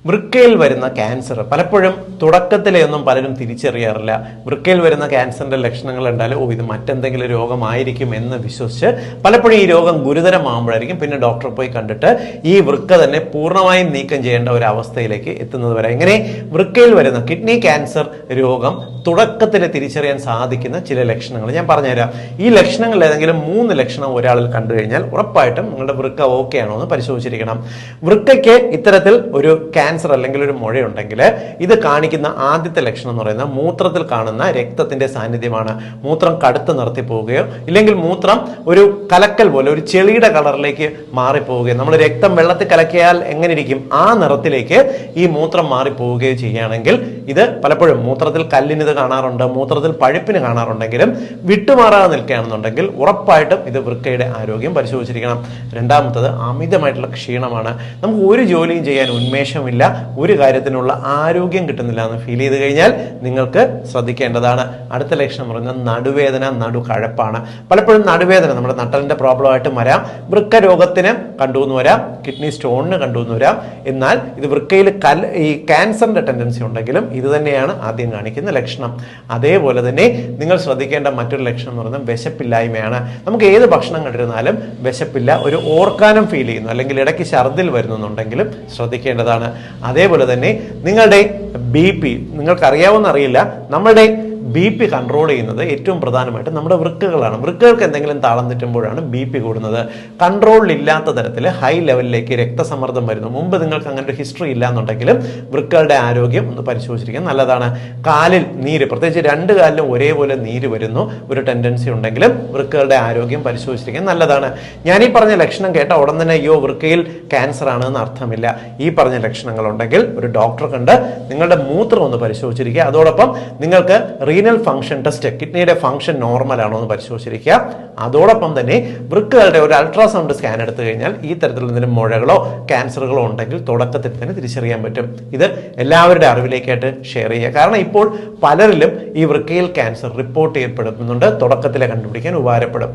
വൃക്കയിൽ വരുന്ന ക്യാൻസർ പലപ്പോഴും തുടക്കത്തിലെയൊന്നും പലരും തിരിച്ചറിയാറില്ല. വൃക്കയിൽ വരുന്ന ക്യാൻസറിന്റെ ലക്ഷണങ്ങൾ ഉണ്ടാൽ ഇത് മറ്റെന്തെങ്കിലും രോഗമായിരിക്കും എന്ന് വിശ്വസിച്ച് പലപ്പോഴും ഈ രോഗം ഗുരുതരമാകുമ്പോഴായിരിക്കും പിന്നെ ഡോക്ടറെ പോയി കണ്ടിട്ട് ഈ വൃക്ക തന്നെ പൂർണ്ണമായും നീക്കം ചെയ്യേണ്ട ഒരു അവസ്ഥയിലേക്ക് എത്തുന്നത് വരെ. ഇങ്ങനെ വൃക്കയിൽ വരുന്ന കിഡ്നി ക്യാൻസർ രോഗം തുടക്കത്തിൽ തിരിച്ചറിയാൻ സാധിക്കുന്ന ചില ലക്ഷണങ്ങൾ ഞാൻ പറഞ്ഞുതരാം. ഈ ലക്ഷണങ്ങൾ ഏതെങ്കിലും 3 ലക്ഷണം ഒരാളിൽ കണ്ടു കഴിഞ്ഞാൽ ഉറപ്പായിട്ടും നിങ്ങളുടെ വൃക്ക ഓക്കെ ആണോ എന്ന് പരിശോധിച്ചിരിക്കണം. വൃക്കയ്ക്ക് ഇത്തരത്തിൽ ഒരു ക്യാൻസർ അല്ലെങ്കിൽ ഒരു മുഴയുണ്ടെങ്കിൽ ഇത് കാണിക്കുന്ന ആദ്യത്തെ ലക്ഷണം എന്ന് പറയുന്നത് മൂത്രത്തിൽ കാണുന്ന രക്തത്തിന്റെ സാന്നിധ്യമാണ്. മൂത്രം കടുത്ത് നിർത്തി പോവുകയോ ഇല്ലെങ്കിൽ മൂത്രം ഒരു കലക്കൽ പോലെ ഒരു ചെളിയുടെ കളറിലേക്ക് മാറിപ്പോവുകയോ, നമ്മൾ രക്തം വെള്ളത്തിൽ കലക്കിയാൽ എങ്ങനെ ഇരിക്കും ആ നിറത്തിലേക്ക് ഈ മൂത്രം മാറിപ്പോവുകയോ ചെയ്യുകയാണെങ്കിൽ ഇത് പലപ്പോഴും മൂത്രത്തിൽ കല്ലിന് ഇത് കാണാറുണ്ട്, മൂത്രത്തിൽ പഴുപ്പിന് കാണാറുണ്ടെങ്കിലും വിട്ടുമാറാതെ നിൽക്കുകയാണെന്നുണ്ടെങ്കിൽ ഉറപ്പായിട്ടും ഇത് വൃക്കയുടെ ആരോഗ്യം പരിശോധിച്ചിരിക്കണം. രണ്ടാമത്തത് അമിതമായിട്ടുള്ള ക്ഷീണമാണ്. നമുക്ക് ഒരു ജോലിയും ചെയ്യാൻ ഉന്മേഷമില്ല, ഒരു കാര്യത്തിനുള്ള ആരോഗ്യം കിട്ടുന്നില്ല എന്ന് ഫീൽ ചെയ്ത് കഴിഞ്ഞാൽ നിങ്ങൾക്ക് ശ്രദ്ധിക്കേണ്ടതാണ്. അടുത്ത ലക്ഷണം പറയുന്നത് നടുവേദന, നടുകഴപ്പാണ്. പലപ്പോഴും നടുവേദന നമ്മുടെ നട്ടലിന്റെ പ്രോബ്ലം ആയിട്ട് വരാം, വൃക്ക രോഗത്തിന് കണ്ടുവന്ന് വരാം, കിഡ്നി സ്റ്റോണിന് കണ്ടുവന്ന് വരാം. എന്നാൽ ഇത് വൃക്കയിൽ ഈ ക്യാൻസറിന്റെ ടെൻഡൻസി ഉണ്ടെങ്കിലും ഇത് തന്നെയാണ് ആദ്യം കാണിക്കുന്ന ലക്ഷണം. അതേപോലെ തന്നെ നിങ്ങൾ ശ്രദ്ധിക്കേണ്ട മറ്റൊരു ലക്ഷണം എന്ന് പറയുന്നത് വിശപ്പില്ലായ്മയാണ്. നമുക്ക് ഏത് ഭക്ഷണം കണ്ടിരുന്നാലും വിശപ്പില്ല, ഒരു ഓർക്കാനം ഫീൽ ചെയ്യുന്നു അല്ലെങ്കിൽ ഇടയ്ക്ക് ഛർദിൽ വരുന്നുണ്ടെങ്കിലും ശ്രദ്ധിക്കേണ്ടതാണ്. അതേപോലെ തന്നെ നിങ്ങളുടെ BP നിങ്ങൾക്കറിയാവുന്നറിയില്ല, നമ്മളുടെ BP കൺട്രോൾ ചെയ്യുന്നത് ഏറ്റവും പ്രധാനമായിട്ട് നമ്മുടെ വൃക്കകളാണ്. വൃക്കകൾക്ക് എന്തെങ്കിലും താളം തെറ്റുമ്പോഴാണ് BP കൂടുന്നത്. കൺട്രോളിലില്ലാത്ത തരത്തിൽ ഹൈ ലെവലിലേക്ക് രക്തസമ്മർദ്ദം വരുന്നു. മുമ്പ് നിങ്ങൾക്ക് അങ്ങനെ ഒരു ഹിസ്റ്ററി ഇല്ല എന്നുണ്ടെങ്കിലും വൃക്കകളുടെ ആരോഗ്യം ഒന്ന് പരിശോധിച്ചിരിക്കാൻ നല്ലതാണ്. കാലിൽ നീര്, പ്രത്യേകിച്ച് 2 കാലിലും ഒരേപോലെ നീര് വരുന്നു ഒരു ടെൻഡൻസി ഉണ്ടെങ്കിലും വൃക്കകളുടെ ആരോഗ്യം പരിശോധിച്ചിരിക്കാൻ നല്ലതാണ്. ഞാൻ ഈ പറഞ്ഞ ലക്ഷണം കേട്ട ഉടൻ തന്നെ അയ്യോ വൃക്കയിൽ ക്യാൻസർ ആണ് എന്ന് അർത്ഥമില്ല. ഈ പറഞ്ഞ ലക്ഷണങ്ങൾ ഉണ്ടെങ്കിൽ ഒരു ഡോക്ടറെ കണ്ട് നിങ്ങളുടെ മൂത്രം ഒന്ന് പരിശോധിച്ചിരിക്കുക. അതോടൊപ്പം നിങ്ങൾക്ക് റീനൽ ഫംഗ്ഷൻ ടെസ്റ്റ്, കിഡ്നിയുടെ ഫംഗ്ഷൻ നോർമൽ ആണോ എന്ന് പരിശോധിച്ചിരിക്കുക. അതോടൊപ്പം തന്നെ വൃക്കകളുടെ ഒരു അൾട്രാസൗണ്ട് സ്കാൻ എടുത്തു കഴിഞ്ഞാൽ ഈ തരത്തിലുള്ള എന്തെങ്കിലും മുഴകളോ ക്യാൻസറുകളോ ഉണ്ടെങ്കിൽ തുടക്കത്തിൽ തന്നെ തിരിച്ചറിയാൻ പറ്റും. ഇത് എല്ലാവരുടെ അറിവിലേക്കായിട്ട് ഷെയർ ചെയ്യുക. കാരണം ഇപ്പോൾ പലരിലും ഈ വൃക്കയിൽ ക്യാൻസർ റിപ്പോർട്ട് ചെയ്യപ്പെടുന്നുണ്ട്. തുടക്കത്തിലെ കണ്ടുപിടിക്കാൻ ഉപകാരപ്പെടും.